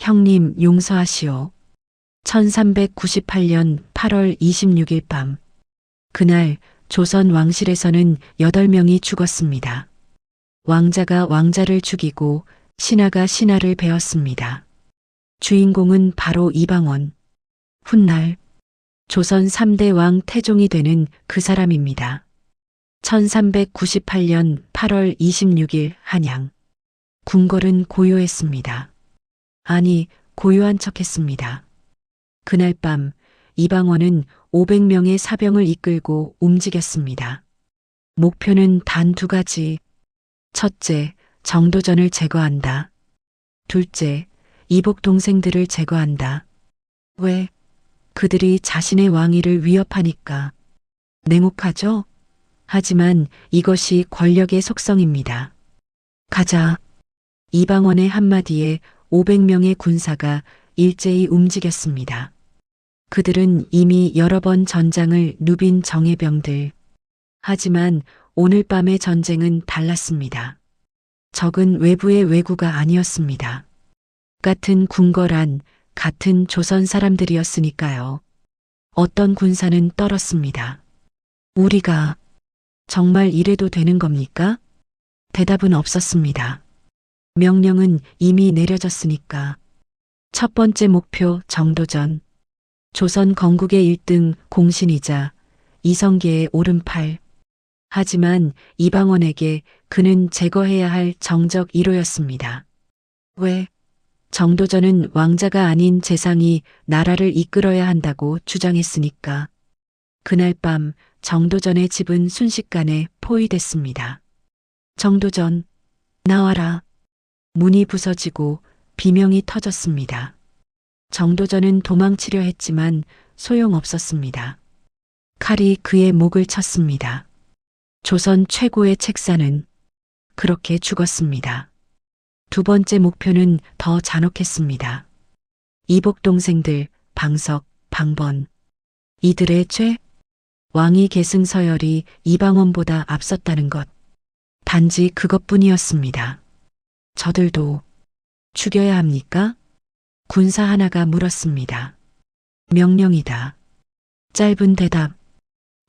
형님 용서하시오. 1398년 8월 26일 밤. 그날 조선 왕실에서는 8명이 죽었습니다. 왕자가 왕자를 죽이고 신하가 신하를 베었습니다. 주인공은 바로 이방원. 훗날 조선 3대 왕 태종이 되는 그 사람입니다. 1398년 8월 26일 한양. 궁궐은 고요했습니다. 아니, 고요한 척했습니다. 그날 밤 이방원은 500명의 사병을 이끌고 움직였습니다. 목표는 단 2가지. 첫째, 정도전을 제거한다. 둘째, 이복 동생들을 제거한다. 왜? 그들이 자신의 왕위를 위협하니까. 냉혹하죠? 하지만 이것이 권력의 속성입니다. 가자. 이방원의 한마디에 500명의 군사가 일제히 움직였습니다. 그들은 이미 여러 번 전장을 누빈 정예병들. 하지만 오늘 밤의 전쟁은 달랐습니다. 적은 외부의 왜구가 아니었습니다. 같은 궁궐 안, 같은 조선 사람들이었으니까요. 어떤 군사는 떨었습니다. 우리가 정말 이래도 되는 겁니까? 대답은 없었습니다. 명령은 이미 내려졌으니까. 첫 번째 목표 정도전. 조선 건국의 1등 공신이자 이성계의 오른팔. 하지만 이방원에게 그는 제거해야 할 정적 1호였습니다. 왜? 정도전은 왕자가 아닌 재상이 나라를 이끌어야 한다고 주장했으니까. 그날 밤 정도전의 집은 순식간에 포위됐습니다. 정도전, 나와라. 문이 부서지고 비명이 터졌습니다. 정도전은 도망치려 했지만 소용없었습니다. 칼이 그의 목을 쳤습니다. 조선 최고의 책사는 그렇게 죽었습니다. 두 번째 목표는 더 잔혹했습니다. 이복 동생들, 방석, 방번. 이들의 죄? 왕위 계승 서열이 이방원보다 앞섰다는 것. 단지 그것뿐이었습니다. 저들도 죽여야 합니까? 군사 하나가 물었습니다. 명령이다. 짧은 대답.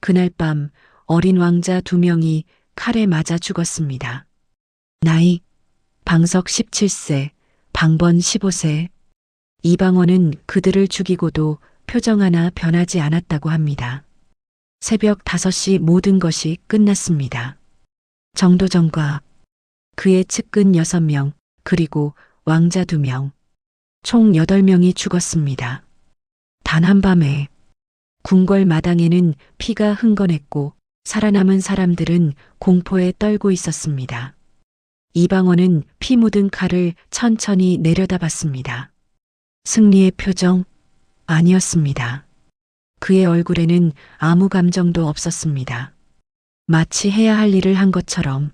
그날 밤 어린 왕자 2명이 칼에 맞아 죽었습니다. 나이 방석 17세, 방번 15세. 이방원은 그들을 죽이고도 표정 하나 변하지 않았다고 합니다. 새벽 5시 모든 것이 끝났습니다. 정도전과 그의 측근 6명, 그리고 왕자 2명. 총 8명이 죽었습니다. 단 한밤에 궁궐 마당에는 피가 흥건했고 살아남은 사람들은 공포에 떨고 있었습니다. 이방원은 피 묻은 칼을 천천히 내려다봤습니다. 승리의 표정? 아니었습니다. 그의 얼굴에는 아무 감정도 없었습니다. 마치 해야 할 일을 한 것처럼.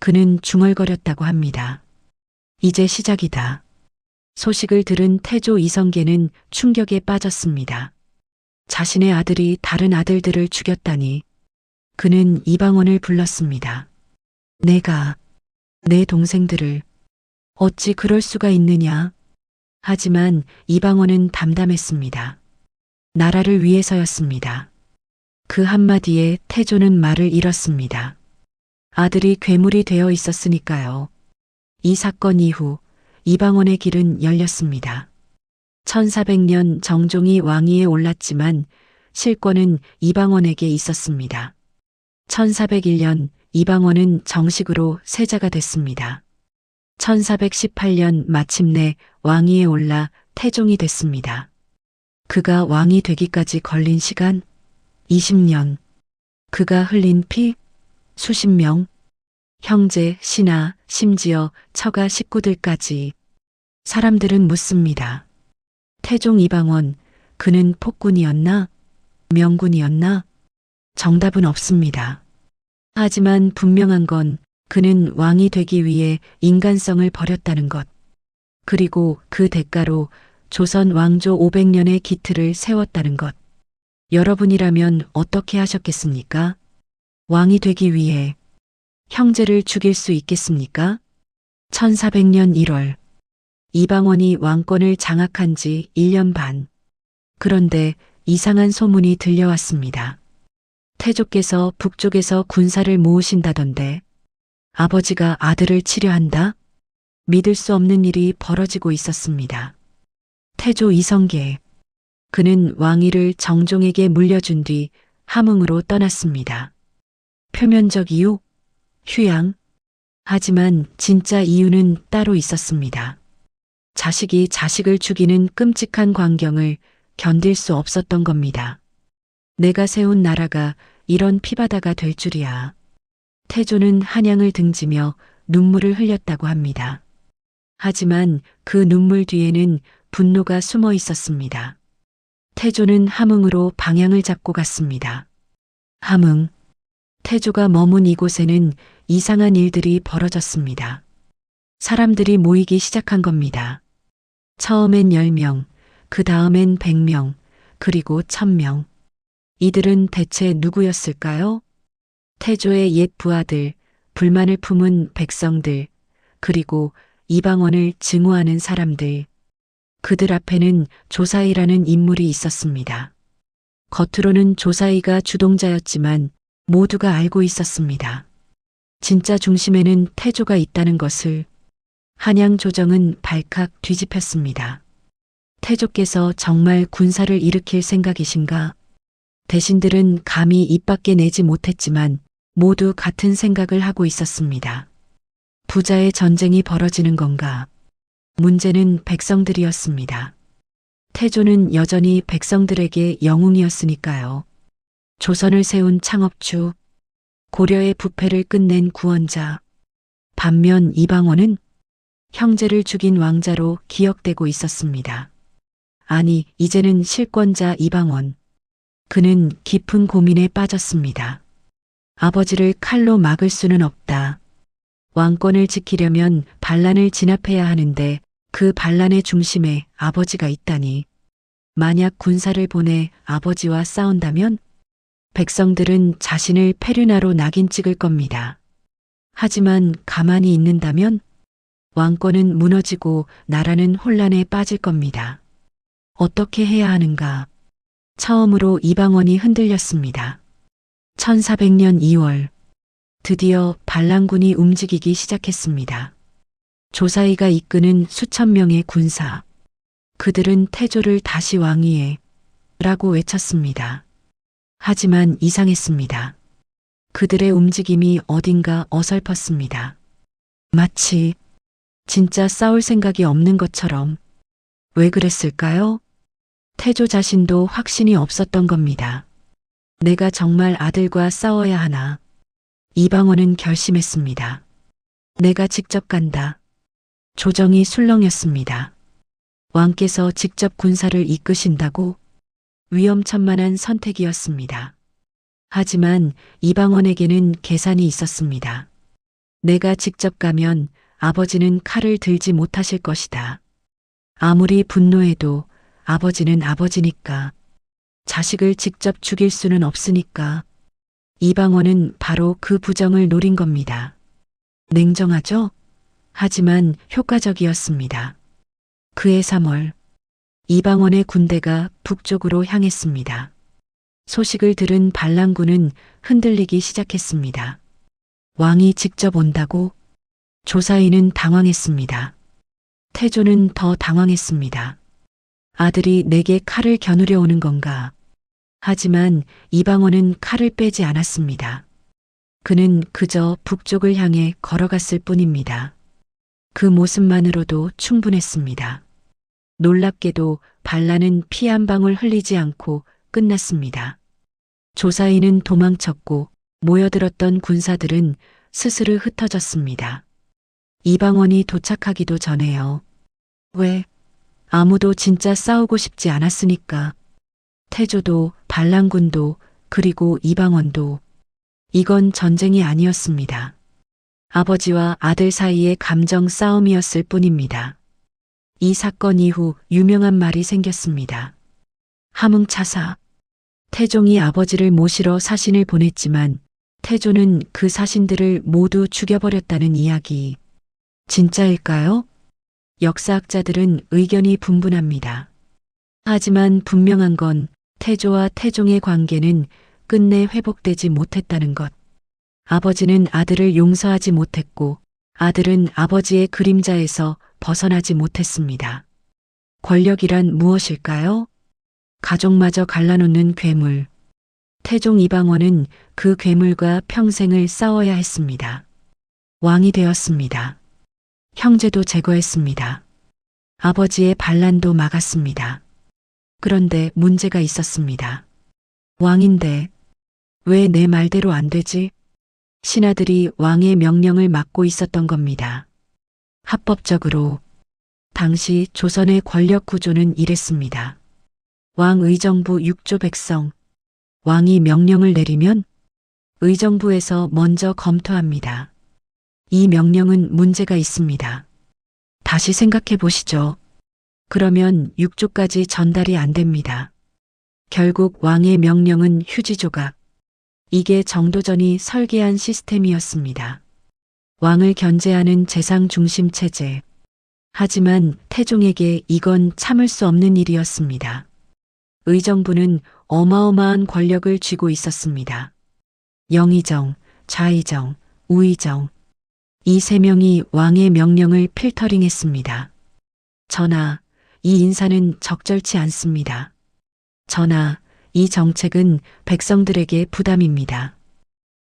그는 중얼거렸다고 합니다. 이제 시작이다. 소식을 들은 태조 이성계는 충격에 빠졌습니다. 자신의 아들이 다른 아들들을 죽였다니. 그는 이방원을 불렀습니다. 내 동생들을 어찌 그럴 수가 있느냐. 하지만 이방원은 담담했습니다. 나라를 위해서였습니다. 그 한마디에 태조는 말을 잃었습니다. 아들이 괴물이 되어 있었으니까요. 이 사건 이후 이방원의 길은 열렸습니다. 1400년 정종이 왕위에 올랐지만 실권은 이방원에게 있었습니다. 1401년 이방원은 정식으로 세자가 됐습니다. 1418년 마침내 왕위에 올라 태종이 됐습니다. 그가 왕이 되기까지 걸린 시간 20년. 그가 흘린 피 수십 명. 형제, 신하, 심지어 처가 식구들까지. 사람들은 묻습니다. 태종 이방원, 그는 폭군이었나? 명군이었나? 정답은 없습니다. 하지만 분명한 건 그는 왕이 되기 위해 인간성을 버렸다는 것. 그리고 그 대가로 조선 왕조 500년의 기틀을 세웠다는 것. 여러분이라면 어떻게 하셨겠습니까? 왕이 되기 위해 형제를 죽일 수 있겠습니까? 1400년 1월 이방원이 왕권을 장악한 지 1년 반. 그런데 이상한 소문이 들려왔습니다. 태조께서 북쪽에서 군사를 모으신다던데 아버지가 아들을 치려한다? 믿을 수 없는 일이 벌어지고 있었습니다. 태조 이성계. 그는 왕위를 정종에게 물려준 뒤 함흥으로 떠났습니다. 표면적 이유? 휴양. 하지만 진짜 이유는 따로 있었습니다. 자식이 자식을 죽이는 끔찍한 광경을 견딜 수 없었던 겁니다. 내가 세운 나라가 이런 피바다가 될 줄이야. 태조는 한양을 등지며 눈물을 흘렸다고 합니다. 하지만 그 눈물 뒤에는 분노가 숨어 있었습니다. 태조는 함흥으로 방향을 잡고 갔습니다. 함흥. 태조가 머문 이곳에는 이상한 일들이 벌어졌습니다. 사람들이 모이기 시작한 겁니다. 처음엔 10명, 그 다음엔 100명, 그리고 1000명. 이들은 대체 누구였을까요? 태조의 옛 부하들, 불만을 품은 백성들, 그리고 이방원을 증오하는 사람들. 그들 앞에는 조사이라는 인물이 있었습니다. 겉으로는 조사이가 주동자였지만 모두가 알고 있었습니다. 진짜 중심에는 태조가 있다는 것을 한양 조정은 발칵 뒤집혔습니다. 태조께서 정말 군사를 일으킬 생각이신가? 대신들은 감히 입 밖에 내지 못했지만 모두 같은 생각을 하고 있었습니다. 부자의 전쟁이 벌어지는 건가? 문제는 백성들이었습니다. 태조는 여전히 백성들에게 영웅이었으니까요. 조선을 세운 창업주, 고려의 부패를 끝낸 구원자. 반면 이방원은 형제를 죽인 왕자로 기억되고 있었습니다. 아니, 이제는 실권자 이방원. 그는 깊은 고민에 빠졌습니다. 아버지를 칼로 막을 수는 없다. 왕권을 지키려면 반란을 진압해야 하는데 그 반란의 중심에 아버지가 있다니. 만약 군사를 보내 아버지와 싸운다면 백성들은 자신을 페르나로 낙인 찍을 겁니다. 하지만 가만히 있는다면 왕권은 무너지고 나라는 혼란에 빠질 겁니다. 어떻게 해야 하는가? 처음으로 이방원이 흔들렸습니다. 1400년 2월, 드디어 반란군이 움직이기 시작했습니다. 조사이가 이끄는 수천 명의 군사. 그들은 태조를 다시 왕위에 라고 외쳤습니다. 하지만 이상했습니다. 그들의 움직임이 어딘가 어설펐습니다. 마치 진짜 싸울 생각이 없는 것처럼. 왜 그랬을까요? 태조 자신도 확신이 없었던 겁니다. 내가 정말 아들과 싸워야 하나? 이방원은 결심했습니다. 내가 직접 간다. 조정이 술렁였습니다. 왕께서 직접 군사를 이끄신다고? 위험천만한 선택이었습니다. 하지만 이방원에게는 계산이 있었습니다. 내가 직접 가면 아버지는 칼을 들지 못하실 것이다. 아무리 분노해도 아버지는 아버지니까. 자식을 직접 죽일 수는 없으니까. 이방원은 바로 그 부정을 노린 겁니다. 냉정하죠? 하지만 효과적이었습니다. 그해 3월, 이방원의 군대가 북쪽으로 향했습니다. 소식을 들은 반란군은 흔들리기 시작했습니다. 왕이 직접 온다고? 조사이는 당황했습니다. 태조는 더 당황했습니다. 아들이 내게 칼을 겨누려 오는 건가? 하지만 이방원은 칼을 빼지 않았습니다. 그는 그저 북쪽을 향해 걸어갔을 뿐입니다. 그 모습만으로도 충분했습니다. 놀랍게도 반란은 피 한 방울 흘리지 않고 끝났습니다. 조사이는 도망쳤고 모여들었던 군사들은 스스로 흩어졌습니다. 이방원이 도착하기도 전에요. 왜? 아무도 진짜 싸우고 싶지 않았으니까. 태조도 반란군도 그리고 이방원도. 이건 전쟁이 아니었습니다. 아버지와 아들 사이의 감정 싸움이었을 뿐입니다. 이 사건 이후 유명한 말이 생겼습니다. 함흥차사. 태종이 아버지를 모시러 사신을 보냈지만 태조는 그 사신들을 모두 죽여버렸다는 이야기. 진짜일까요? 역사학자들은 의견이 분분합니다. 하지만 분명한 건 태조와 태종의 관계는 끝내 회복되지 못했다는 것. 아버지는 아들을 용서하지 못했고 아들은 아버지의 그림자에서 벗어나지 못했습니다. 권력이란 무엇일까요? 가족마저 갈라놓는 괴물. 태종 이방원은 그 괴물과 평생을 싸워야 했습니다. 왕이 되었습니다. 형제도 제거했습니다. 아버지의 반란도 막았습니다. 그런데 문제가 있었습니다. 왕인데 왜 내 말대로 안 되지? 신하들이 왕의 명령을 막고 있었던 겁니다. 합법적으로. 당시 조선의 권력 구조는 이랬습니다. 왕 의정부 6조 백성. 왕이 명령을 내리면 의정부에서 먼저 검토합니다. 이 명령은 문제가 있습니다. 다시 생각해 보시죠. 그러면 6조까지 전달이 안 됩니다. 결국 왕의 명령은 휴지 조각. 이게 정도전이 설계한 시스템이었습니다. 왕을 견제하는 재상 중심 체제. 하지만 태종에게 이건 참을 수 없는 일이었습니다. 의정부는 어마어마한 권력을 쥐고 있었습니다. 영의정, 좌의정, 우의정. 이 세 명이 왕의 명령을 필터링했습니다. 전하, 이 인사는 적절치 않습니다. 전하, 이 정책은 백성들에게 부담입니다.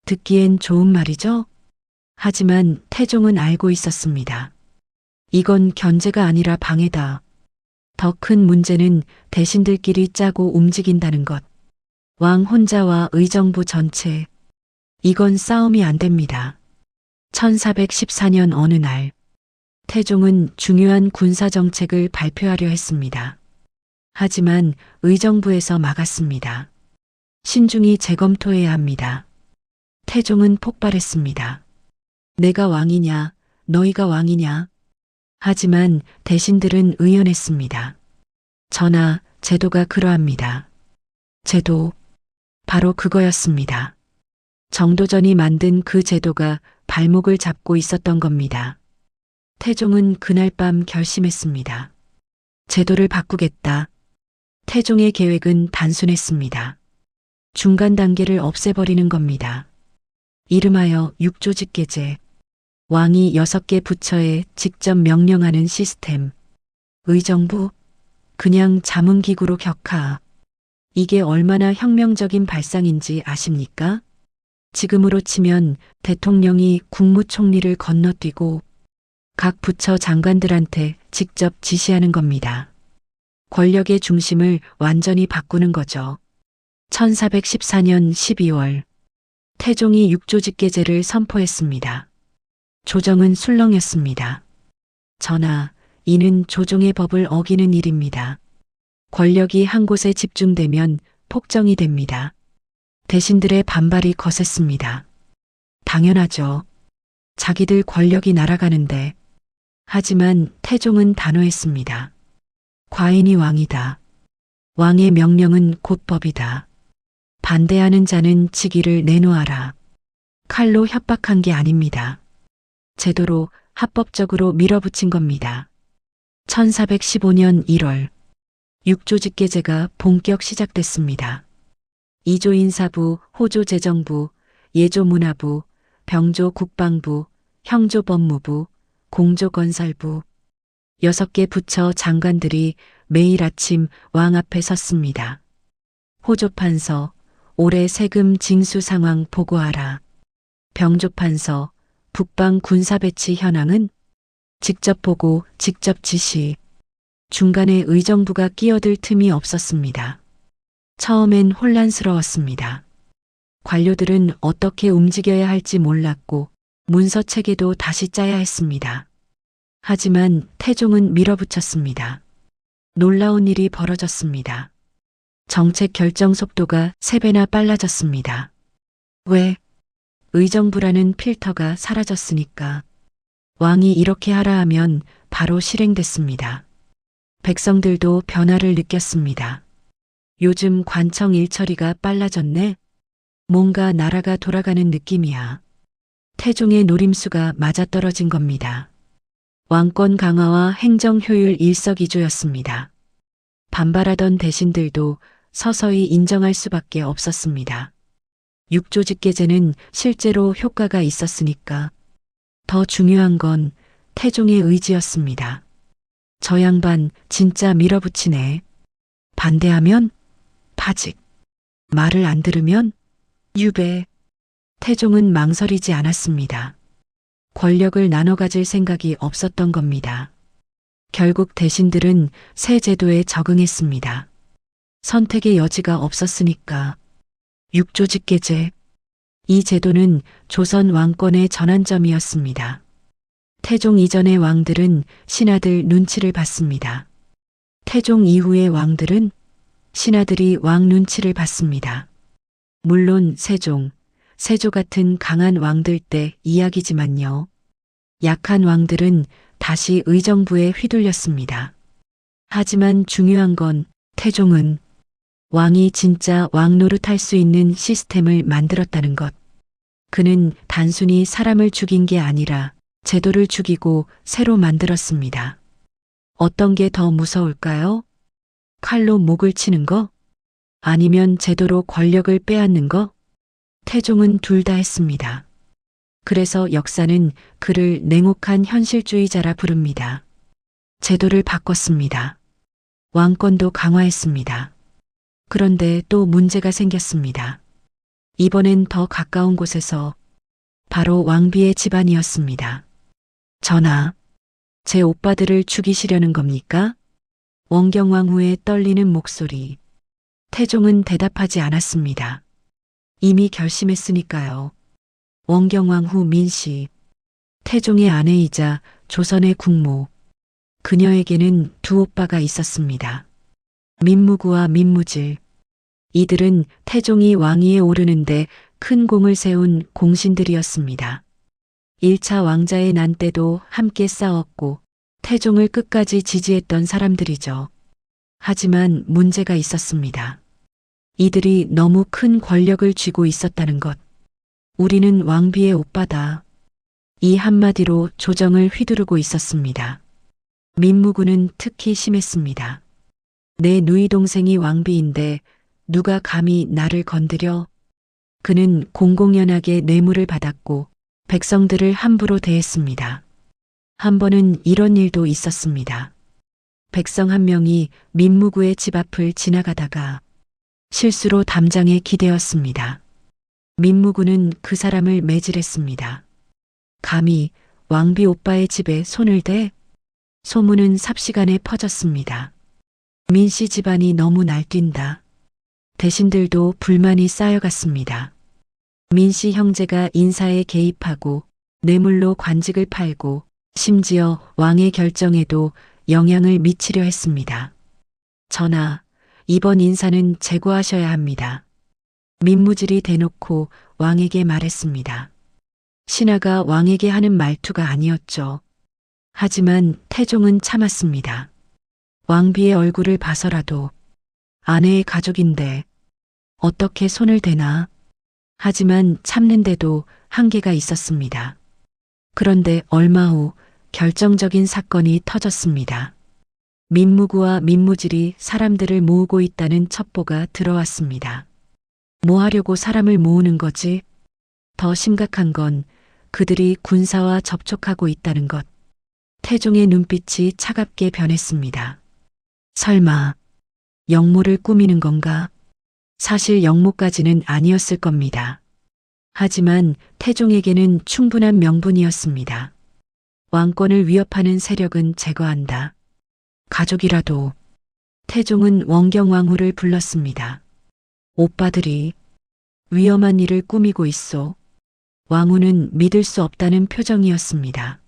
듣기엔 좋은 말이죠? 하지만 태종은 알고 있었습니다. 이건 견제가 아니라 방해다. 더 큰 문제는 대신들끼리 짜고 움직인다는 것. 왕 혼자와 의정부 전체. 이건 싸움이 안 됩니다. 1414년 어느 날, 태종은 중요한 군사정책을 발표하려 했습니다. 하지만 의정부에서 막았습니다. 신중히 재검토해야 합니다. 태종은 폭발했습니다. 내가 왕이냐, 너희가 왕이냐. 하지만 대신들은 의연했습니다. 전하, 제도가 그러합니다. 제도, 바로 그거였습니다. 정도전이 만든 그 제도가 발목을 잡고 있었던 겁니다. 태종은 그날 밤 결심했습니다. 제도를 바꾸겠다. 태종의 계획은 단순했습니다. 중간 단계를 없애버리는 겁니다. 이름하여 육조직계제. 왕이 6개 부처에 직접 명령하는 시스템. 의정부? 그냥 자문기구로 격하. 이게 얼마나 혁명적인 발상인지 아십니까? 지금으로 치면 대통령이 국무총리를 건너뛰고 각 부처 장관들한테 직접 지시하는 겁니다. 권력의 중심을 완전히 바꾸는 거죠. 1414년 12월 태종이 육조직계제를 선포했습니다. 조정은 술렁였습니다. 전하, 이는 조종의 법을 어기는 일입니다. 권력이 한 곳에 집중되면 폭정이 됩니다. 대신들의 반발이 거셌습니다. 당연하죠. 자기들 권력이 날아가는데. 하지만 태종은 단호했습니다. 과인이 왕이다. 왕의 명령은 곧 법이다. 반대하는 자는 직위를 내놓아라. 칼로 협박한 게 아닙니다. 제도로 합법적으로 밀어붙인 겁니다. 1415년 1월 육조직계제가 본격 시작됐습니다. 2조 인사부, 호조 재정부, 예조 문화부, 병조 국방부, 형조 법무부, 공조 건설부 6개 부처 장관들이 매일 아침 왕 앞에 섰습니다. 호조판서, 올해 세금 징수 상황 보고하라. 병조판서, 북방 군사 배치 현황은 직접 보고 직접 지시. 중간에 의정부가 끼어들 틈이 없었습니다. 처음엔 혼란스러웠습니다. 관료들은 어떻게 움직여야 할지 몰랐고 문서 체계도 다시 짜야 했습니다. 하지만 태종은 밀어붙였습니다. 놀라운 일이 벌어졌습니다. 정책 결정 속도가 3배나 빨라졌습니다. 왜? 의정부라는 필터가 사라졌으니까. 왕이 이렇게 하라 하면 바로 실행됐습니다. 백성들도 변화를 느꼈습니다. 요즘 관청 일처리가 빨라졌네? 뭔가 나라가 돌아가는 느낌이야. 태종의 노림수가 맞아떨어진 겁니다. 왕권 강화와 행정 효율 일석이조였습니다. 반발하던 대신들도 서서히 인정할 수밖에 없었습니다. 육조직계제는 실제로 효과가 있었으니까 더 중요한 건 태종의 의지였습니다. 저 양반 진짜 밀어붙이네. 반대하면 파직. 말을 안 들으면 유배. 태종은 망설이지 않았습니다. 권력을 나눠 가질 생각이 없었던 겁니다. 결국 대신들은 새 제도에 적응했습니다. 선택의 여지가 없었으니까. 육조직계제. 이 제도는 조선 왕권의 전환점이었습니다. 태종 이전의 왕들은 신하들 눈치를 봤습니다. 태종 이후의 왕들은 신하들이 왕 눈치를 봤습니다. 물론 세조 같은 강한 왕들 때 이야기지만요. 약한 왕들은 다시 의정부에 휘둘렸습니다. 하지만 중요한 건 태종은 왕이 진짜 왕 노릇할 수 있는 시스템을 만들었다는 것. 그는 단순히 사람을 죽인 게 아니라 제도를 죽이고 새로 만들었습니다. 어떤 게 더 무서울까요? 칼로 목을 치는 거? 아니면 제도로 권력을 빼앗는 거? 태종은 둘 다 했습니다. 그래서 역사는 그를 냉혹한 현실주의자라 부릅니다. 제도를 바꿨습니다. 왕권도 강화했습니다. 그런데 또 문제가 생겼습니다. 이번엔 더 가까운 곳에서 바로 왕비의 집안이었습니다. 전하, 제 오빠들을 죽이시려는 겁니까? 원경왕후의 떨리는 목소리. 태종은 대답하지 않았습니다. 이미 결심했으니까요. 원경왕후 민씨, 태종의 아내이자 조선의 국모. 그녀에게는 두 오빠가 있었습니다. 민무구와 민무질. 이들은 태종이 왕위에 오르는데 큰 공을 세운 공신들이었습니다. 1차 왕자의 난 때도 함께 싸웠고 태종을 끝까지 지지했던 사람들이죠. 하지만 문제가 있었습니다. 이들이 너무 큰 권력을 쥐고 있었다는 것. 우리는 왕비의 오빠다. 이 한마디로 조정을 휘두르고 있었습니다. 민무구는 특히 심했습니다. 내 누이 동생이 왕비인데 누가 감히 나를 건드려? 그는 공공연하게 뇌물을 받았고 백성들을 함부로 대했습니다. 한 번은 이런 일도 있었습니다. 백성 한 명이 민무구의 집 앞을 지나가다가 실수로 담장에 기대었습니다. 민무구는 그 사람을 매질했습니다. 감히 왕비 오빠의 집에 손을 대? 소문은 삽시간에 퍼졌습니다. 민씨 집안이 너무 날뛴다. 대신들도 불만이 쌓여갔습니다. 민씨 형제가 인사에 개입하고 뇌물로 관직을 팔고 심지어 왕의 결정에도 영향을 미치려 했습니다. 전하, 이번 인사는 제거하셔야 합니다. 민무질이 대놓고 왕에게 말했습니다. 신하가 왕에게 하는 말투가 아니었죠. 하지만 태종은 참았습니다. 왕비의 얼굴을 봐서라도 아내의 가족인데 어떻게 손을 대나? 하지만 참는데도 한계가 있었습니다. 그런데 얼마 후 결정적인 사건이 터졌습니다. 민무구와 민무질이 사람들을 모으고 있다는 첩보가 들어왔습니다. 뭐 하려고 사람을 모으는 거지? 더 심각한 건 그들이 군사와 접촉하고 있다는 것. 태종의 눈빛이 차갑게 변했습니다. 설마 역모를 꾸미는 건가? 사실 역모까지는 아니었을 겁니다. 하지만 태종에게는 충분한 명분이었습니다. 왕권을 위협하는 세력은 제거한다. 가족이라도. 태종은 원경왕후를 불렀습니다. 오빠들이 위험한 일을 꾸미고 있소. 왕후는 믿을 수 없다는 표정이었습니다.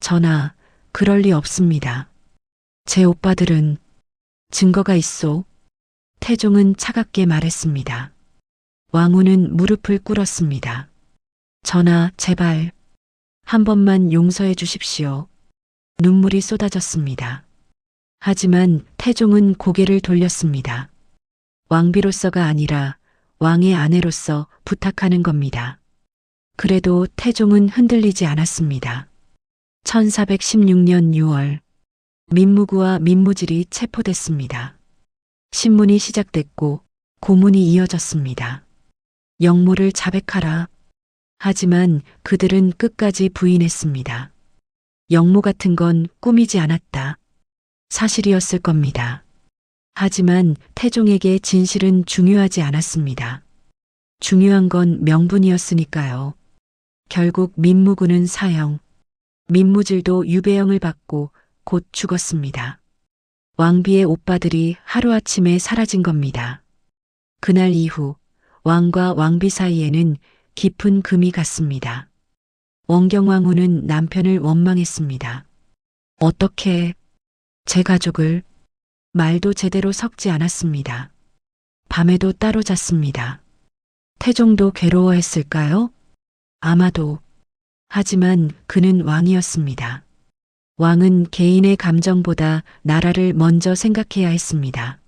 전하, 그럴 리 없습니다. 제 오빠들은 증거가 있소. 태종은 차갑게 말했습니다. 왕후는 무릎을 꿇었습니다. 전하, 제발 한 번만 용서해 주십시오. 눈물이 쏟아졌습니다. 하지만 태종은 고개를 돌렸습니다. 왕비로서가 아니라 왕의 아내로서 부탁하는 겁니다. 그래도 태종은 흔들리지 않았습니다. 1416년 6월 민무구와 민무질이 체포됐습니다. 신문이 시작됐고 고문이 이어졌습니다. 영모를 자백하라. 하지만 그들은 끝까지 부인했습니다. 영모 같은 건 꾸미지 않았다. 사실이었을 겁니다. 하지만 태종에게 진실은 중요하지 않았습니다. 중요한 건 명분이었으니까요. 결국 민무구는 사형, 민무질도 유배형을 받고 곧 죽었습니다. 왕비의 오빠들이 하루아침에 사라진 겁니다. 그날 이후 왕과 왕비 사이에는 깊은 금이 갔습니다. 원경왕후는 남편을 원망했습니다. 어떻게 제 가족을 말도 제대로 섞지 않았습니다. 밤에도 따로 잤습니다. 태종도 괴로워했을까요? 아마도. 하지만 그는 왕이었습니다. 왕은 개인의 감정보다 나라를 먼저 생각해야 했습니다.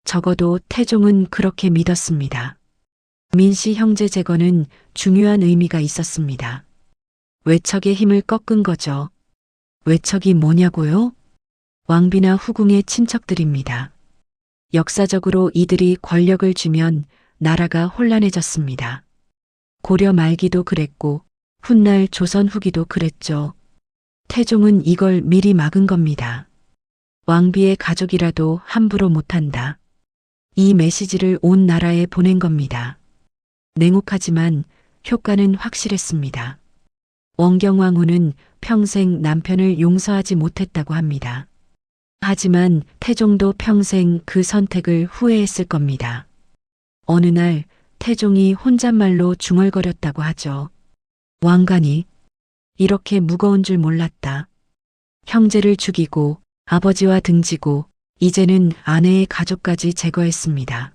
적어도 태종은 그렇게 믿었습니다. 민씨 형제 제거는 중요한 의미가 있었습니다. 외척의 힘을 꺾은 거죠. 외척이 뭐냐고요? 왕비나 후궁의 친척들입니다. 역사적으로 이들이 권력을 쥐면 나라가 혼란해졌습니다. 고려 말기도 그랬고 훗날 조선 후기도 그랬죠. 태종은 이걸 미리 막은 겁니다. 왕비의 가족이라도 함부로 못한다. 이 메시지를 온 나라에 보낸 겁니다. 냉혹하지만 효과는 확실했습니다. 원경왕후는 평생 남편을 용서하지 못했다고 합니다. 하지만 태종도 평생 그 선택을 후회했을 겁니다. 어느 날 태종이 혼잣말로 중얼거렸다고 하죠. 왕관이 이렇게 무거운 줄 몰랐다. 형제를 죽이고 아버지와 등지고 이제는 아내의 가족까지 제거했습니다.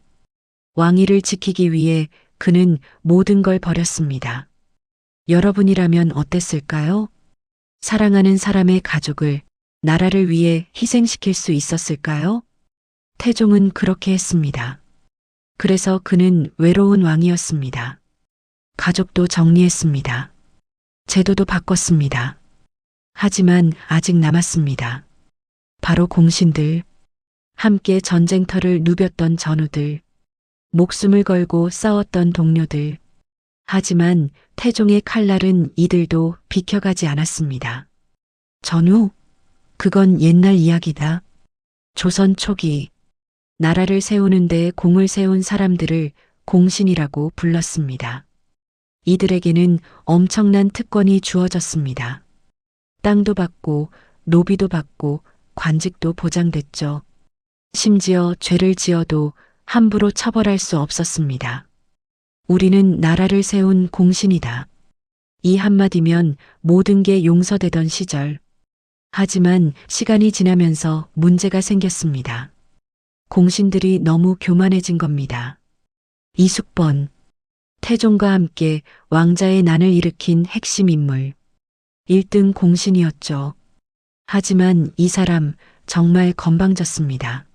왕위를 지키기 위해 그는 모든 걸 버렸습니다. 여러분이라면 어땠을까요? 사랑하는 사람의 가족을 나라를 위해 희생시킬 수 있었을까요? 태종은 그렇게 했습니다. 그래서 그는 외로운 왕이었습니다. 가족도 정리했습니다. 제도도 바꿨습니다. 하지만 아직 남았습니다. 바로 공신들, 함께 전쟁터를 누볐던 전우들, 목숨을 걸고 싸웠던 동료들. 하지만 태종의 칼날은 이들도 비켜가지 않았습니다. 전우? 그건 옛날 이야기다. 조선 초기 나라를 세우는 데 공을 세운 사람들을 공신이라고 불렀습니다. 이들에게는 엄청난 특권이 주어졌습니다. 땅도 받고 노비도 받고 관직도 보장됐죠. 심지어 죄를 지어도 함부로 처벌할 수 없었습니다. 우리는 나라를 세운 공신이다. 이 한마디면 모든 게 용서되던 시절. 하지만 시간이 지나면서 문제가 생겼습니다. 공신들이 너무 교만해진 겁니다. 이숙번, 태종과 함께 왕자의 난을 일으킨 핵심 인물. 1등 공신이었죠. 하지만 이 사람 정말 건방졌습니다.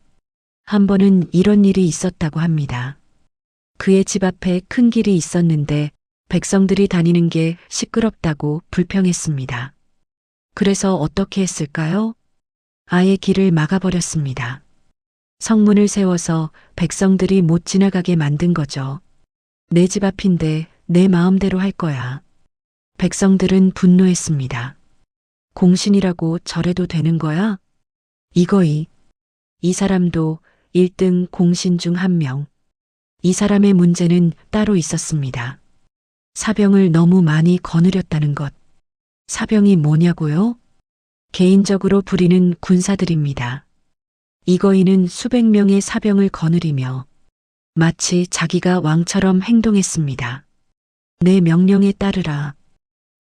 한 번은 이런 일이 있었다고 합니다. 그의 집 앞에 큰 길이 있었는데 백성들이 다니는 게 시끄럽다고 불평했습니다. 그래서 어떻게 했을까요? 아예 길을 막아버렸습니다. 성문을 세워서 백성들이 못 지나가게 만든 거죠. 내 집 앞인데 내 마음대로 할 거야. 백성들은 분노했습니다. 공신이라고 저래도 되는 거야? 이 사람도 1등 공신 중 한 명. 이 사람의 문제는 따로 있었습니다. 사병을 너무 많이 거느렸다는 것. 사병이 뭐냐고요? 개인적으로 부리는 군사들입니다. 이거이는 수백 명의 사병을 거느리며 마치 자기가 왕처럼 행동했습니다. 내 명령에 따르라.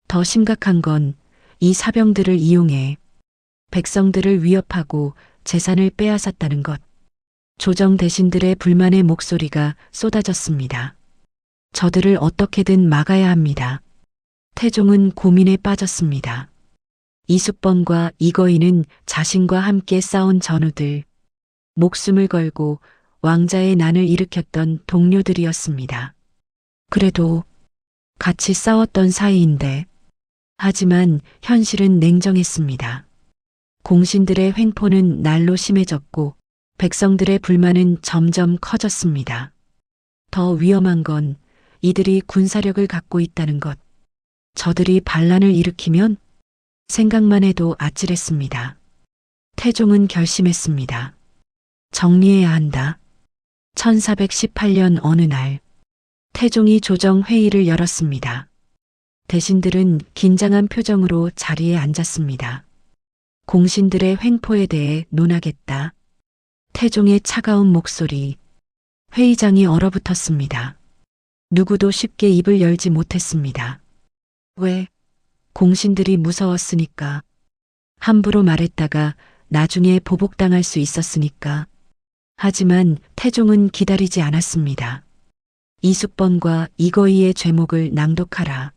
더 심각한 건 이 사병들을 이용해 백성들을 위협하고 재산을 빼앗았다는 것. 조정 대신들의 불만의 목소리가 쏟아졌습니다. 저들을 어떻게든 막아야 합니다. 태종은 고민에 빠졌습니다. 이숙번과 이거인은 자신과 함께 싸운 전우들, 목숨을 걸고 왕자의 난을 일으켰던 동료들이었습니다. 그래도 같이 싸웠던 사이인데 하지만 현실은 냉정했습니다. 공신들의 횡포는 날로 심해졌고 백성들의 불만은 점점 커졌습니다. 더 위험한 건 이들이 군사력을 갖고 있다는 것. 저들이 반란을 일으키면 생각만 해도 아찔했습니다. 태종은 결심했습니다. 정리해야 한다. 1418년 어느 날 태종이 조정회의를 열었습니다. 대신들은 긴장한 표정으로 자리에 앉았습니다. 공신들의 횡포에 대해 논하겠다. 태종의 차가운 목소리. 회의장이 얼어붙었습니다. 누구도 쉽게 입을 열지 못했습니다. 왜? 공신들이 무서웠으니까. 함부로 말했다가 나중에 보복당할 수 있었으니까. 하지만 태종은 기다리지 않았습니다. 이숙번과 이거이의 죄목을 낭독하라.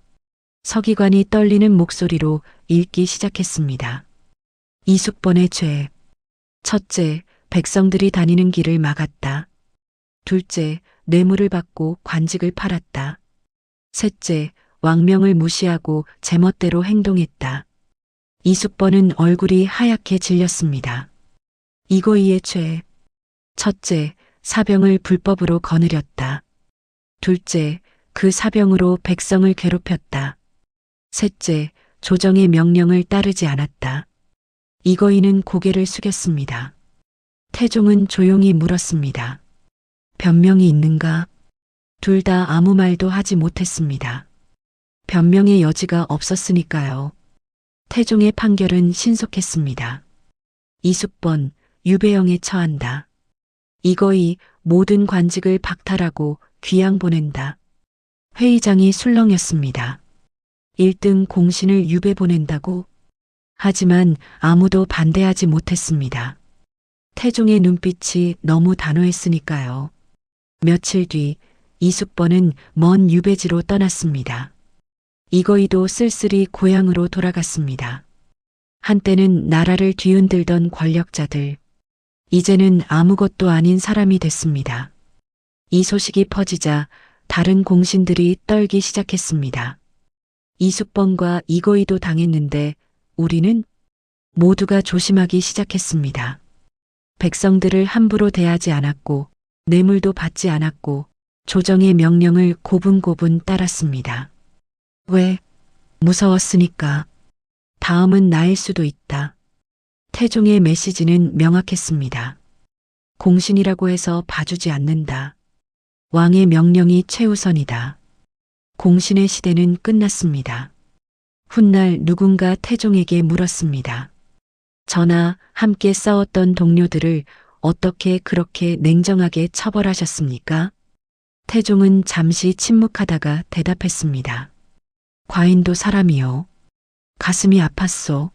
서기관이 떨리는 목소리로 읽기 시작했습니다. 이숙번의 죄. 첫째, 백성들이 다니는 길을 막았다. 둘째, 뇌물을 받고 관직을 팔았다. 셋째, 왕명을 무시하고 제멋대로 행동했다. 이숙번은 얼굴이 하얗게 질렸습니다. 이거이의 죄. 첫째, 사병을 불법으로 거느렸다. 둘째, 그 사병으로 백성을 괴롭혔다. 셋째, 조정의 명령을 따르지 않았다. 이거이는 고개를 숙였습니다. 태종은 조용히 물었습니다. 변명이 있는가? 둘 다 아무 말도 하지 못했습니다. 변명의 여지가 없었으니까요. 태종의 판결은 신속했습니다. 이숙번, 유배형에 처한다. 이거이 모든 관직을 박탈하고 귀양 보낸다. 회의장이 술렁였습니다. 1등 공신을 유배 보낸다고? 하지만 아무도 반대하지 못했습니다. 태종의 눈빛이 너무 단호했으니까요. 며칠 뒤 이숙번은 먼 유배지로 떠났습니다. 이거이도 쓸쓸히 고향으로 돌아갔습니다. 한때는 나라를 뒤흔들던 권력자들, 이제는 아무것도 아닌 사람이 됐습니다. 이 소식이 퍼지자 다른 공신들이 떨기 시작했습니다. 이숙번과 이거이도 당했는데 우리는 모두가 조심하기 시작했습니다. 백성들을 함부로 대하지 않았고 뇌물도 받지 않았고 조정의 명령을 고분고분 따랐습니다. 왜? 무서웠으니까. 다음은 나일 수도 있다. 태종의 메시지는 명확했습니다. 공신이라고 해서 봐주지 않는다. 왕의 명령이 최우선이다. 공신의 시대는 끝났습니다. 훗날 누군가 태종에게 물었습니다. 전하, 함께 싸웠던 동료들을 어떻게 그렇게 냉정하게 처벌하셨습니까? 태종은 잠시 침묵하다가 대답했습니다. 과인도 사람이요. 가슴이 아팠소.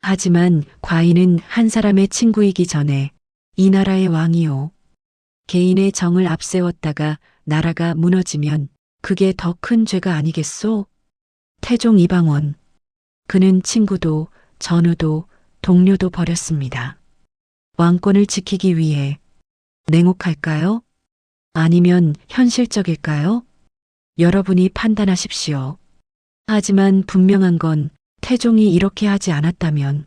하지만 과인은 한 사람의 친구이기 전에 이 나라의 왕이요. 개인의 정을 앞세웠다가 나라가 무너지면 그게 더 큰 죄가 아니겠소? 태종 이방원. 그는 친구도 전우도 동료도 버렸습니다. 왕권을 지키기 위해 냉혹할까요? 아니면 현실적일까요? 여러분이 판단하십시오. 하지만 분명한 건 태종이 이렇게 하지 않았다면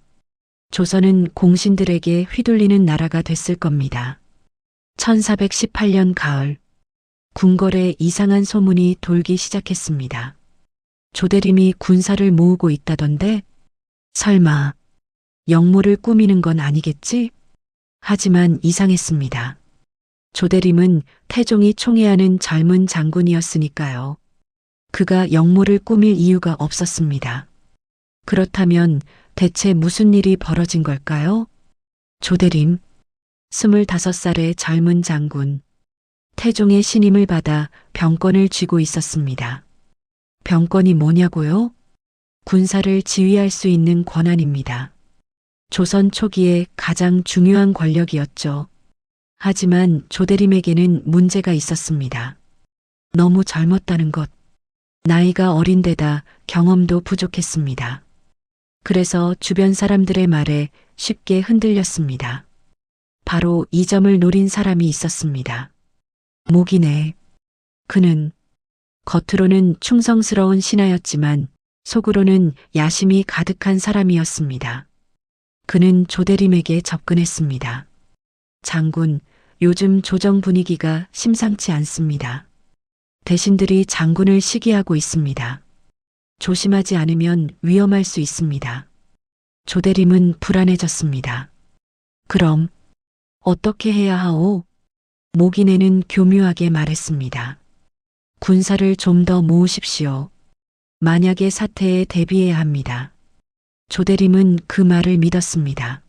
조선은 공신들에게 휘둘리는 나라가 됐을 겁니다. 1418년 가을, 궁궐에 이상한 소문이 돌기 시작했습니다. 조대림이 군사를 모으고 있다던데? 설마 역모를 꾸미는 건 아니겠지? 하지만 이상했습니다. 조대림은 태종이 총애하는 젊은 장군이었으니까요. 그가 역모를 꾸밀 이유가 없었습니다. 그렇다면 대체 무슨 일이 벌어진 걸까요? 조대림, 25살의 젊은 장군. 태종의 신임을 받아 병권을 쥐고 있었습니다. 병권이 뭐냐고요? 군사를 지휘할 수 있는 권한입니다. 조선 초기에 가장 중요한 권력이었죠. 하지만 조대림에게는 문제가 있었습니다. 너무 젊었다는 것. 나이가 어린 데다 경험도 부족했습니다. 그래서 주변 사람들의 말에 쉽게 흔들렸습니다. 바로 이 점을 노린 사람이 있었습니다. 목이네. 그는 겉으로는 충성스러운 신하였지만 속으로는 야심이 가득한 사람이었습니다. 그는 조대림에게 접근했습니다. 장군, 요즘 조정 분위기가 심상치 않습니다. 대신들이 장군을 시기하고 있습니다. 조심하지 않으면 위험할 수 있습니다. 조대림은 불안해졌습니다. 그럼 어떻게 해야 하오? 모기내는 교묘하게 말했습니다. 군사를 좀 더 모으십시오. 만약의 사태에 대비해야 합니다. 조대림은 그 말을 믿었습니다.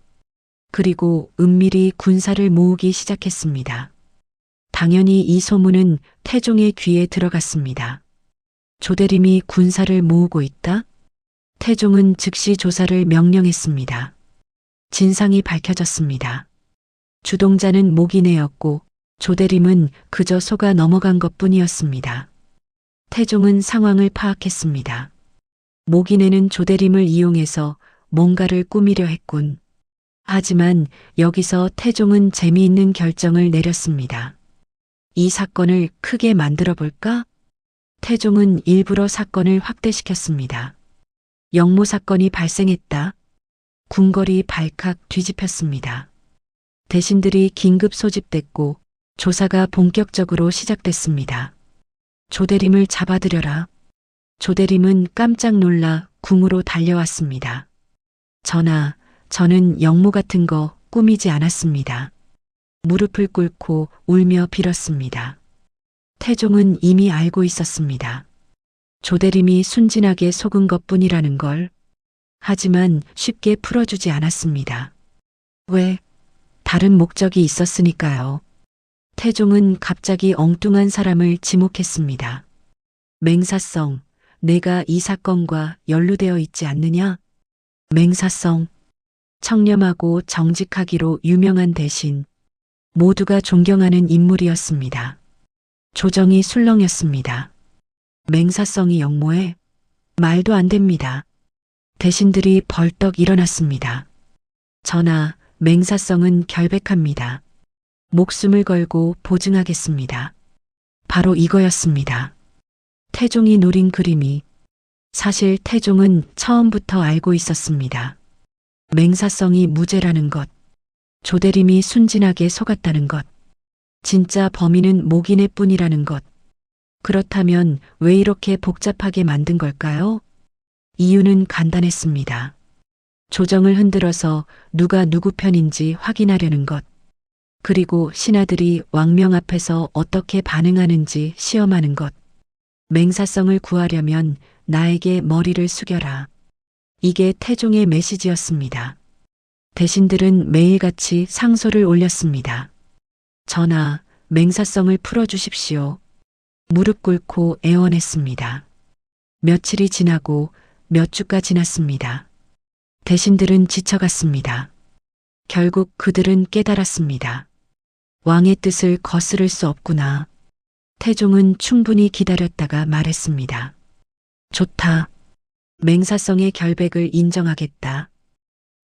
그리고 은밀히 군사를 모으기 시작했습니다. 당연히 이 소문은 태종의 귀에 들어갔습니다. 조대림이 군사를 모으고 있다? 태종은 즉시 조사를 명령했습니다. 진상이 밝혀졌습니다. 주동자는 모기내였고 조대림은 그저 속아 넘어간 것뿐이었습니다. 태종은 상황을 파악했습니다. 모기내는 조대림을 이용해서 뭔가를 꾸미려 했군. 하지만 여기서 태종은 재미있는 결정을 내렸습니다. 이 사건을 크게 만들어 볼까? 태종은 일부러 사건을 확대시켰습니다. 영모 사건이 발생했다. 궁궐이 발칵 뒤집혔습니다. 대신들이 긴급 소집됐고 조사가 본격적으로 시작됐습니다. 조대림을 잡아들여라. 조대림은 깜짝 놀라 궁으로 달려왔습니다. 전하, 저는 영모 같은 거 꾸미지 않았습니다. 무릎을 꿇고 울며 빌었습니다. 태종은 이미 알고 있었습니다. 조대림이 순진하게 속은 것뿐이라는 걸. 하지만 쉽게 풀어주지 않았습니다. 왜? 다른 목적이 있었으니까요. 태종은 갑자기 엉뚱한 사람을 지목했습니다. 맹사성, 내가 이 사건과 연루되어 있지 않느냐? 맹사성, 청렴하고 정직하기로 유명한 대신 모두가 존경하는 인물이었습니다. 조정이 술렁였습니다. 맹사성이 영모에? 말도 안 됩니다. 대신들이 벌떡 일어났습니다. 전하, 맹사성은 결백합니다. 목숨을 걸고 보증하겠습니다. 바로 이거였습니다. 태종이 노린 그림이. 사실 태종은 처음부터 알고 있었습니다. 맹사성이 무죄라는 것, 조대림이 순진하게 속았다는 것, 진짜 범인은 모기내뿐이라는 것. 그렇다면 왜 이렇게 복잡하게 만든 걸까요? 이유는 간단했습니다. 조정을 흔들어서 누가 누구 편인지 확인하려는 것. 그리고 신하들이 왕명 앞에서 어떻게 반응하는지 시험하는 것. 맹사성을 구하려면 나에게 머리를 숙여라. 이게 태종의 메시지였습니다. 대신들은 매일같이 상소를 올렸습니다. 전하, 맹사성을 풀어주십시오. 무릎 꿇고 애원했습니다. 며칠이 지나고 몇 주가 지났습니다. 대신들은 지쳐갔습니다. 결국 그들은 깨달았습니다. 왕의 뜻을 거스를 수 없구나. 태종은 충분히 기다렸다가 말했습니다. 좋다. 맹사성의 결백을 인정하겠다.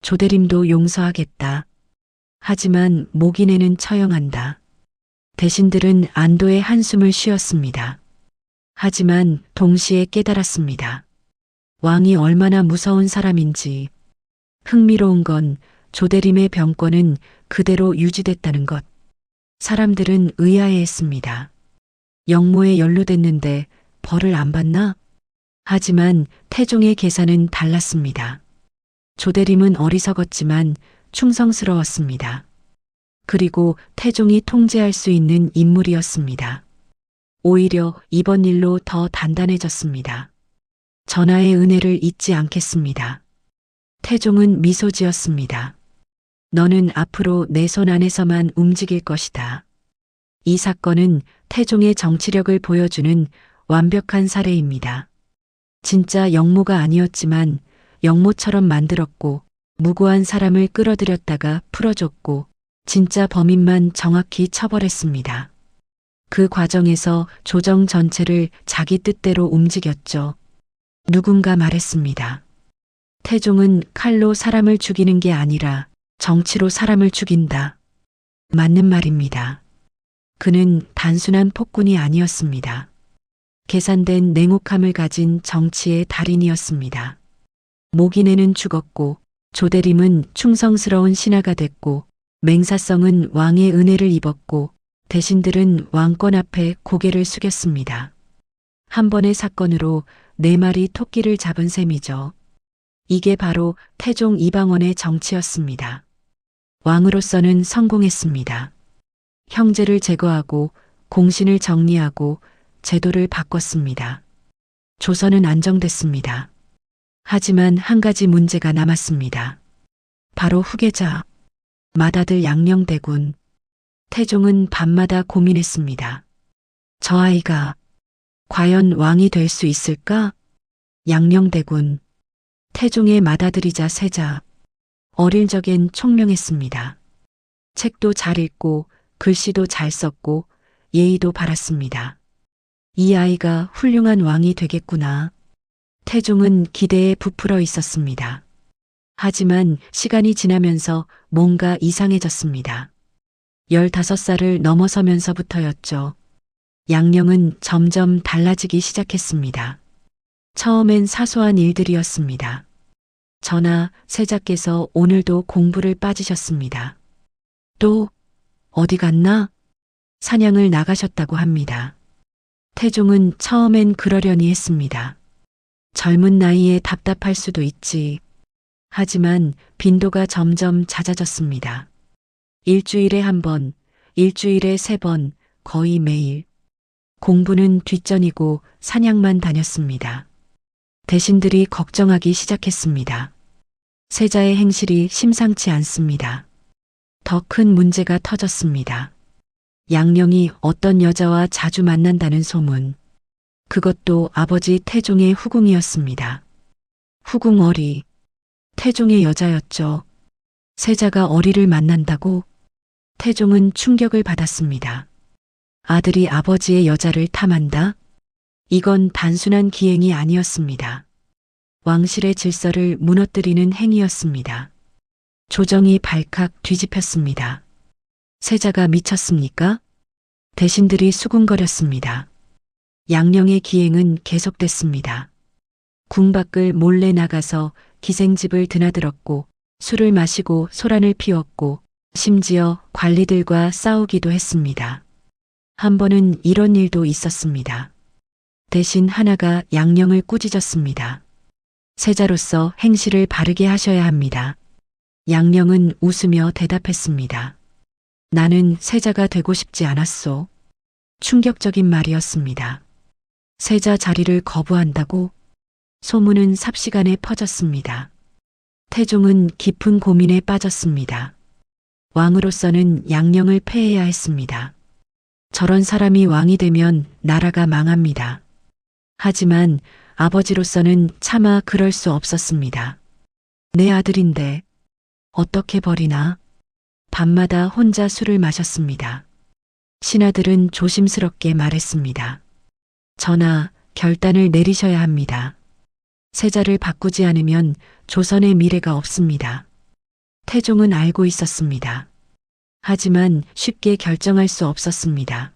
조대림도 용서하겠다. 하지만 모기내는 처형한다. 대신들은 안도의 한숨을 쉬었습니다. 하지만 동시에 깨달았습니다. 왕이 얼마나 무서운 사람인지. 흥미로운 건 조대림의 병권은 그대로 유지됐다는 것. 사람들은 의아해했습니다. 영모에 연루됐는데 벌을 안 받나? 하지만 태종의 계산은 달랐습니다. 조대림은 어리석었지만 충성스러웠습니다. 그리고 태종이 통제할 수 있는 인물이었습니다. 오히려 이번 일로 더 단단해졌습니다. 전하의 은혜를 잊지 않겠습니다. 태종은 미소 지었습니다. 너는 앞으로 내 손 안에서만 움직일 것이다. 이 사건은 태종의 정치력을 보여주는 완벽한 사례입니다. 진짜 영모가 아니었지만 영모처럼 만들었고 무고한 사람을 끌어들였다가 풀어줬고 진짜 범인만 정확히 처벌했습니다. 그 과정에서 조정 전체를 자기 뜻대로 움직였죠. 누군가 말했습니다. 태종은 칼로 사람을 죽이는 게 아니라 정치로 사람을 죽인다. 맞는 말입니다. 그는 단순한 폭군이 아니었습니다. 계산된 냉혹함을 가진 정치의 달인이었습니다. 모기내는 죽었고 조대림은 충성스러운 신하가 됐고 맹사성은 왕의 은혜를 입었고 대신들은 왕권 앞에 고개를 숙였습니다. 한 번의 사건으로 4마리 토끼를 잡은 셈이죠. 이게 바로 태종 이방원의 정치였습니다. 왕으로서는 성공했습니다. 형제를 제거하고 공신을 정리하고 제도를 바꿨습니다. 조선은 안정됐습니다. 하지만 한 가지 문제가 남았습니다. 바로 후계자, 맏아들 양녕대군. 태종은 밤마다 고민했습니다. 저 아이가 과연 왕이 될 수 있을까? 양녕대군, 태종의 맏아들이자 세자. 어릴 적엔 총명했습니다. 책도 잘 읽고 글씨도 잘 썼고 예의도 바랐습니다. 이 아이가 훌륭한 왕이 되겠구나. 태종은 기대에 부풀어 있었습니다. 하지만 시간이 지나면서 뭔가 이상해졌습니다. 15살을 넘어서면서부터였죠. 양녕은 점점 달라지기 시작했습니다. 처음엔 사소한 일들이었습니다. 전하, 세자께서 오늘도 공부를 빠지셨습니다. 또 어디 갔나? 사냥을 나가셨다고 합니다. 태종은 처음엔 그러려니 했습니다. 젊은 나이에 답답할 수도 있지. 하지만 빈도가 점점 잦아졌습니다. 일주일에 1번, 일주일에 3번, 거의 매일. 공부는 뒷전이고 사냥만 다녔습니다. 대신들이 걱정하기 시작했습니다. 세자의 행실이 심상치 않습니다. 더 큰 문제가 터졌습니다. 양녕이 어떤 여자와 자주 만난다는 소문. 그것도 아버지 태종의 후궁이었습니다. 후궁 어리. 태종의 여자였죠. 세자가 어리를 만난다고? 태종은 충격을 받았습니다. 아들이 아버지의 여자를 탐한다? 이건 단순한 기행이 아니었습니다. 왕실의 질서를 무너뜨리는 행위였습니다. 조정이 발칵 뒤집혔습니다. 세자가 미쳤습니까? 대신들이 수군거렸습니다. 양녕의 기행은 계속됐습니다. 궁 밖을 몰래 나가서 기생집을 드나들었고 술을 마시고 소란을 피웠고 심지어 관리들과 싸우기도 했습니다. 한 번은 이런 일도 있었습니다. 대신 하나가 양녕을 꾸짖었습니다. 세자로서 행실을 바르게 하셔야 합니다. 양녕은 웃으며 대답했습니다. 나는 세자가 되고 싶지 않았소. 충격적인 말이었습니다. 세자 자리를 거부한다고? 소문은 삽시간에 퍼졌습니다. 태종은 깊은 고민에 빠졌습니다. 왕으로서는 양녕을 폐해야 했습니다. 저런 사람이 왕이 되면 나라가 망합니다. 하지만 아버지로서는 차마 그럴 수 없었습니다. 내 아들인데 어떻게 버리나? 밤마다 혼자 술을 마셨습니다. 신하들은 조심스럽게 말했습니다. 전하, 결단을 내리셔야 합니다. 세자를 바꾸지 않으면 조선의 미래가 없습니다. 태종은 알고 있었습니다. 하지만 쉽게 결정할 수 없었습니다.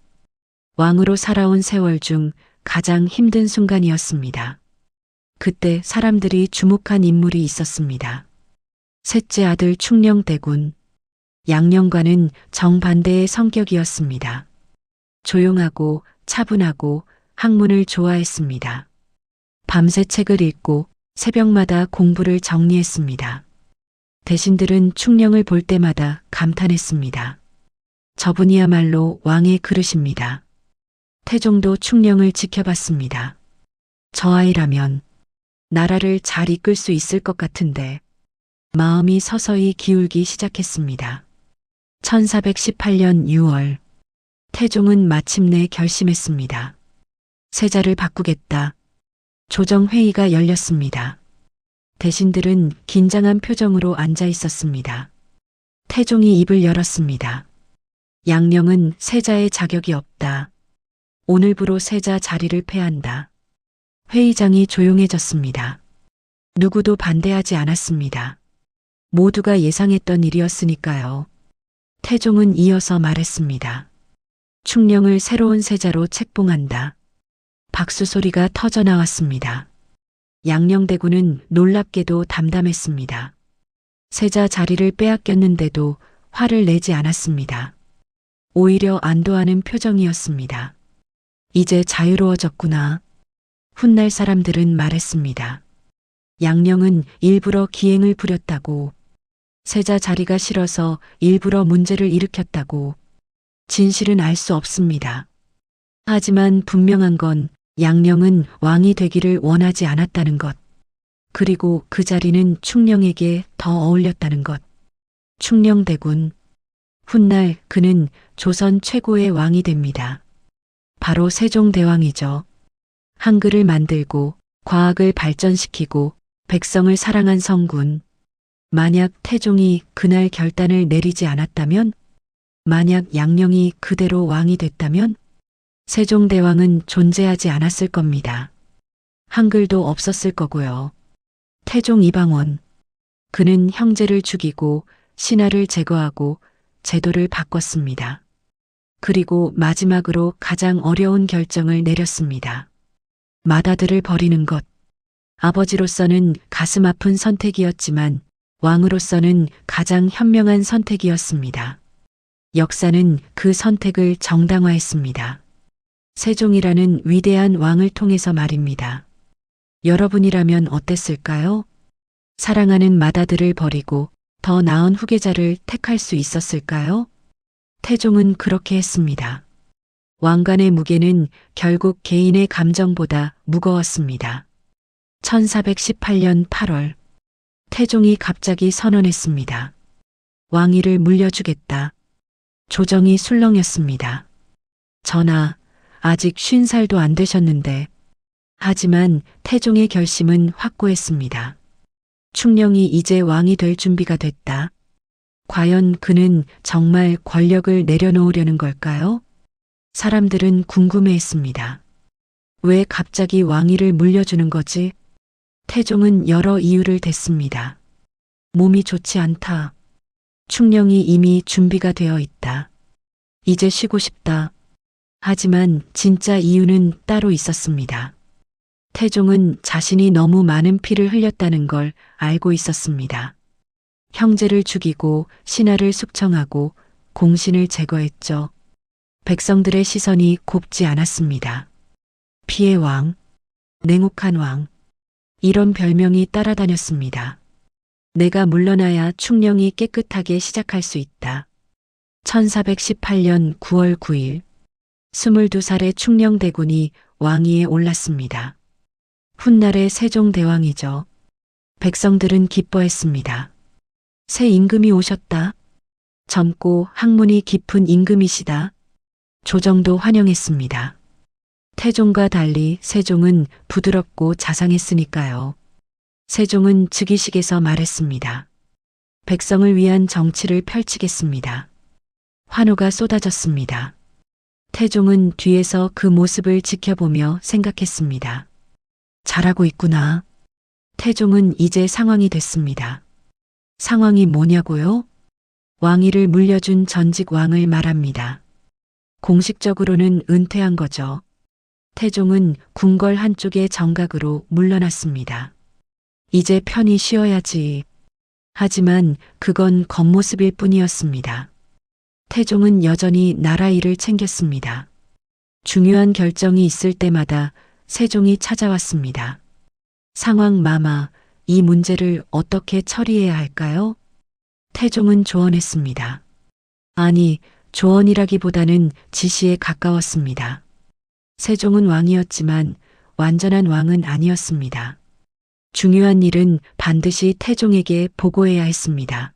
왕으로 살아온 세월 중 가장 힘든 순간이었습니다. 그때 사람들이 주목한 인물이 있었습니다. 셋째 아들 충녕대군. 양녕과는 정반대의 성격이었습니다. 조용하고 차분하고 학문을 좋아했습니다. 밤새 책을 읽고 새벽마다 공부를 정리했습니다. 대신들은 충녕을 볼 때마다 감탄했습니다. 저분이야말로 왕의 그릇입니다. 태종도 충녕을 지켜봤습니다. 저 아이라면 나라를 잘 이끌 수 있을 것 같은데 마음이 서서히 기울기 시작했습니다. 1418년 6월 태종은 마침내 결심했습니다. 세자를 바꾸겠다. 조정회의가 열렸습니다. 대신들은 긴장한 표정으로 앉아 있었습니다. 태종이 입을 열었습니다. 양녕은 세자의 자격이 없다. 오늘부로 세자 자리를 폐한다. 회의장이 조용해졌습니다. 누구도 반대하지 않았습니다. 모두가 예상했던 일이었으니까요. 태종은 이어서 말했습니다. 충녕을 새로운 세자로 책봉한다. 박수 소리가 터져 나왔습니다. 양녕대군은 놀랍게도 담담했습니다. 세자 자리를 빼앗겼는데도 화를 내지 않았습니다. 오히려 안도하는 표정이었습니다. 이제 자유로워졌구나. 훗날 사람들은 말했습니다. 양녕은 일부러 기행을 부렸다고, 세자 자리가 싫어서 일부러 문제를 일으켰다고. 진실은 알 수 없습니다. 하지만 분명한 건 양녕은 왕이 되기를 원하지 않았다는 것. 그리고 그 자리는 충령에게 더 어울렸다는 것. 충령대군. 훗날 그는 조선 최고의 왕이 됩니다. 바로 세종대왕이죠. 한글을 만들고 과학을 발전시키고 백성을 사랑한 성군. 만약 태종이 그날 결단을 내리지 않았다면, 만약 양녕이 그대로 왕이 됐다면 세종대왕은 존재하지 않았을 겁니다. 한글도 없었을 거고요. 태종 이방원. 그는 형제를 죽이고 신하를 제거하고 제도를 바꿨습니다. 그리고 마지막으로 가장 어려운 결정을 내렸습니다. 맏아들을 버리는 것. 아버지로서는 가슴 아픈 선택이었지만 왕으로서는 가장 현명한 선택이었습니다. 역사는 그 선택을 정당화했습니다. 세종이라는 위대한 왕을 통해서 말입니다. 여러분이라면 어땠을까요? 사랑하는 맏아들을 버리고 더 나은 후계자를 택할 수 있었을까요? 태종은 그렇게 했습니다. 왕관의 무게는 결국 개인의 감정보다 무거웠습니다. 1418년 8월, 태종이 갑자기 선언했습니다. 왕위를 물려주겠다. 조정이 술렁였습니다. 전하, 아직 50살도 안 되셨는데. 하지만 태종의 결심은 확고했습니다. 충령이 이제 왕이 될 준비가 됐다. 과연 그는 정말 권력을 내려놓으려는 걸까요? 사람들은 궁금해했습니다. 왜 갑자기 왕위를 물려주는 거지? 태종은 여러 이유를 댔습니다. 몸이 좋지 않다. 충령이 이미 준비가 되어 있다. 이제 쉬고 싶다. 하지만 진짜 이유는 따로 있었습니다. 태종은 자신이 너무 많은 피를 흘렸다는 걸 알고 있었습니다. 형제를 죽이고 신하를 숙청하고 공신을 제거했죠. 백성들의 시선이 곱지 않았습니다. 피의 왕, 냉혹한 왕, 이런 별명이 따라다녔습니다. 내가 물러나야 충령이 깨끗하게 시작할 수 있다. 1418년 9월 9일, 22살의 충령대군이 왕위에 올랐습니다. 훗날의 세종대왕이죠. 백성들은 기뻐했습니다. 새 임금이 오셨다. 젊고 학문이 깊은 임금이시다. 조정도 환영했습니다. 태종과 달리 세종은 부드럽고 자상했으니까요. 세종은 즉위식에서 말했습니다. 백성을 위한 정치를 펼치겠습니다. 환호가 쏟아졌습니다. 태종은 뒤에서 그 모습을 지켜보며 생각했습니다. 잘하고 있구나. 태종은 이제 상황이 됐습니다. 상황이 뭐냐고요? 왕위를 물려준 전직 왕을 말합니다. 공식적으로는 은퇴한 거죠. 태종은 궁궐 한쪽의 정각으로 물러났습니다. 이제 편히 쉬어야지. 하지만 그건 겉모습일 뿐이었습니다. 태종은 여전히 나라 일을 챙겼습니다. 중요한 결정이 있을 때마다 세종이 찾아왔습니다. 상황 마마, 이 문제를 어떻게 처리해야 할까요? 태종은 조언했습니다. 아니, 조언이라기보다는 지시에 가까웠습니다. 세종은 왕이었지만 완전한 왕은 아니었습니다. 중요한 일은 반드시 태종에게 보고해야 했습니다.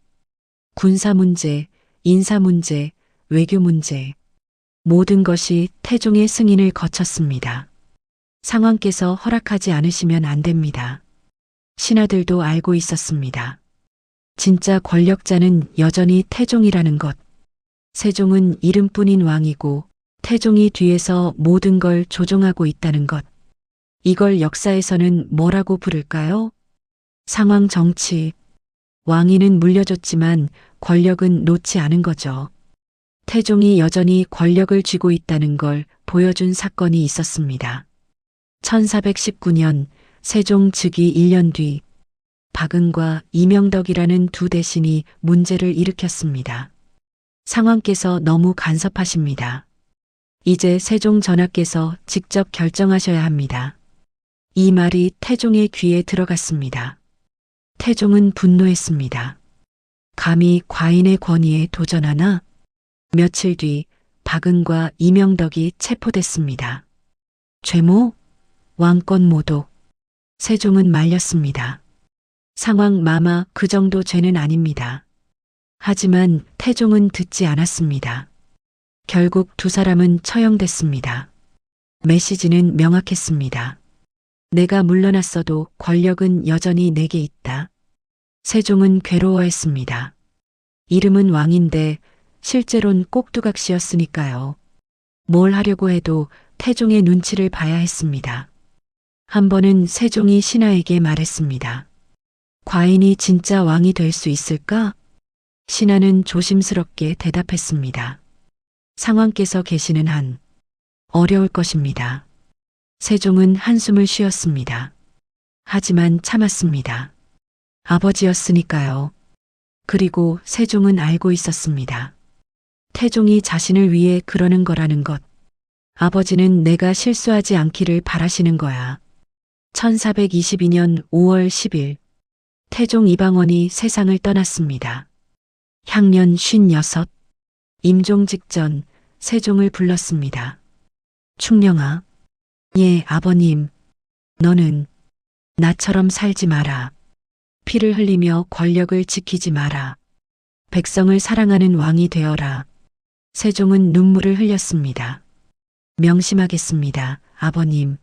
군사 문제, 인사 문제, 외교 문제, 모든 것이 태종의 승인을 거쳤습니다. 상왕께서 허락하지 않으시면 안 됩니다. 신하들도 알고 있었습니다. 진짜 권력자는 여전히 태종이라는 것. 세종은 이름뿐인 왕이고 태종이 뒤에서 모든 걸 조종하고 있다는 것. 이걸 역사에서는 뭐라고 부를까요? 상황 정치. 왕위는 물려줬지만 권력은 놓지 않은 거죠. 태종이 여전히 권력을 쥐고 있다는 걸 보여준 사건이 있었습니다. 1419년 세종 즉위 1년 뒤 박응과 이명덕이라는 두 대신이 문제를 일으켰습니다. 상왕께서 너무 간섭하십니다. 이제 세종 전하께서 직접 결정하셔야 합니다. 이 말이 태종의 귀에 들어갔습니다. 태종은 분노했습니다. 감히 과인의 권위에 도전하나? 며칠 뒤 박응과 이명덕이 체포됐습니다. 죄모? 왕권 모독. 세종은 말렸습니다. 상왕 마마 그 정도 죄는 아닙니다. 하지만 태종은 듣지 않았습니다. 결국 두 사람은 처형됐습니다. 메시지는 명확했습니다. 내가 물러났어도 권력은 여전히 내게 있다. 세종은 괴로워했습니다. 이름은 왕인데 실제론 꼭두각시였으니까요. 뭘 하려고 해도 태종의 눈치를 봐야 했습니다. 한 번은 세종이 신하에게 말했습니다. 과인이 진짜 왕이 될 수 있을까? 신하는 조심스럽게 대답했습니다. 상왕께서 계시는 한 어려울 것입니다. 세종은 한숨을 쉬었습니다. 하지만 참았습니다. 아버지였으니까요. 그리고 세종은 알고 있었습니다. 태종이 자신을 위해 그러는 거라는 것. 아버지는 내가 실수하지 않기를 바라시는 거야. 1422년 5월 10일 태종 이방원이 세상을 떠났습니다. 향년 56. 임종 직전 세종을 불렀습니다. 충령아. 예, 아버님. 너는 나처럼 살지 마라. 피를 흘리며 권력을 지키지 마라. 백성을 사랑하는 왕이 되어라. 세종은 눈물을 흘렸습니다. 명심하겠습니다, 아버님.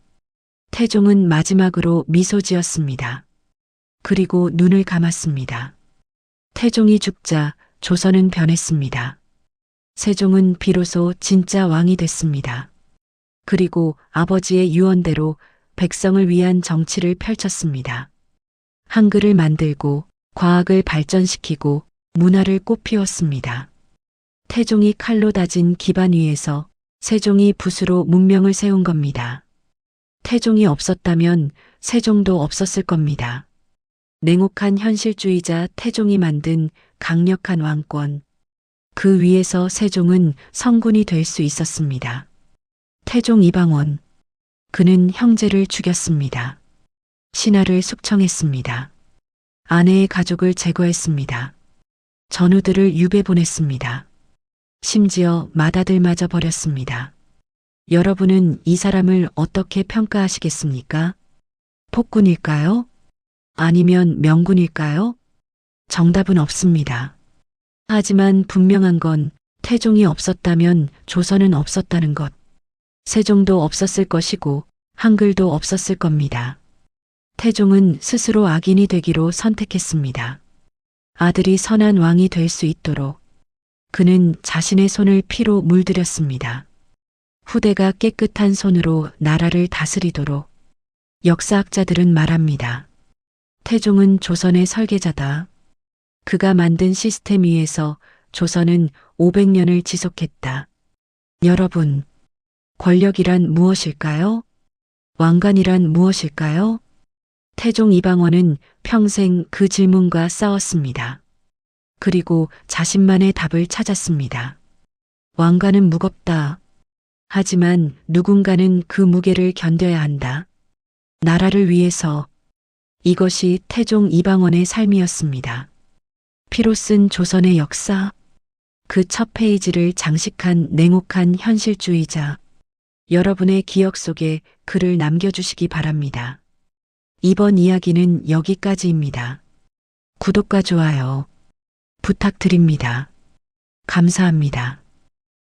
태종은 마지막으로 미소 지었습니다. 그리고 눈을 감았습니다. 태종이 죽자 조선은 변했습니다. 세종은 비로소 진짜 왕이 됐습니다. 그리고 아버지의 유언대로 백성을 위한 정치를 펼쳤습니다. 한글을 만들고 과학을 발전시키고 문화를 꽃피웠습니다. 태종이 칼로 다진 기반 위에서 세종이 붓으로 문명을 세운 겁니다. 태종이 없었다면 세종도 없었을 겁니다. 냉혹한 현실주의자 태종이 만든 강력한 왕권. 그 위에서 세종은 성군이 될 수 있었습니다. 태종 이방원. 그는 형제를 죽였습니다. 신하를 숙청했습니다. 아내의 가족을 제거했습니다. 전우들을 유배 보냈습니다. 심지어 맏아들마저 버렸습니다. 여러분은 이 사람을 어떻게 평가하시겠습니까? 폭군일까요? 아니면 명군일까요? 정답은 없습니다. 하지만 분명한 건 태종이 없었다면 조선은 없었다는 것. 세종도 없었을 것이고 한글도 없었을 겁니다. 태종은 스스로 악인이 되기로 선택했습니다. 아들이 선한 왕이 될 수 있도록 그는 자신의 손을 피로 물들였습니다. 후대가 깨끗한 손으로 나라를 다스리도록. 역사학자들은 말합니다. 태종은 조선의 설계자다. 그가 만든 시스템 위에서 조선은 500년을 지속했다. 여러분, 권력이란 무엇일까요? 왕관이란 무엇일까요? 태종 이방원은 평생 그 질문과 싸웠습니다. 그리고 자신만의 답을 찾았습니다. 왕관은 무겁다. 하지만 누군가는 그 무게를 견뎌야 한다. 나라를 위해서. 이것이 태종 이방원의 삶이었습니다. 피로 쓴 조선의 역사. 그 첫 페이지를 장식한 냉혹한 현실주의자. 여러분의 기억 속에 글을 남겨주시기 바랍니다. 이번 이야기는 여기까지입니다. 구독과 좋아요 부탁드립니다. 감사합니다.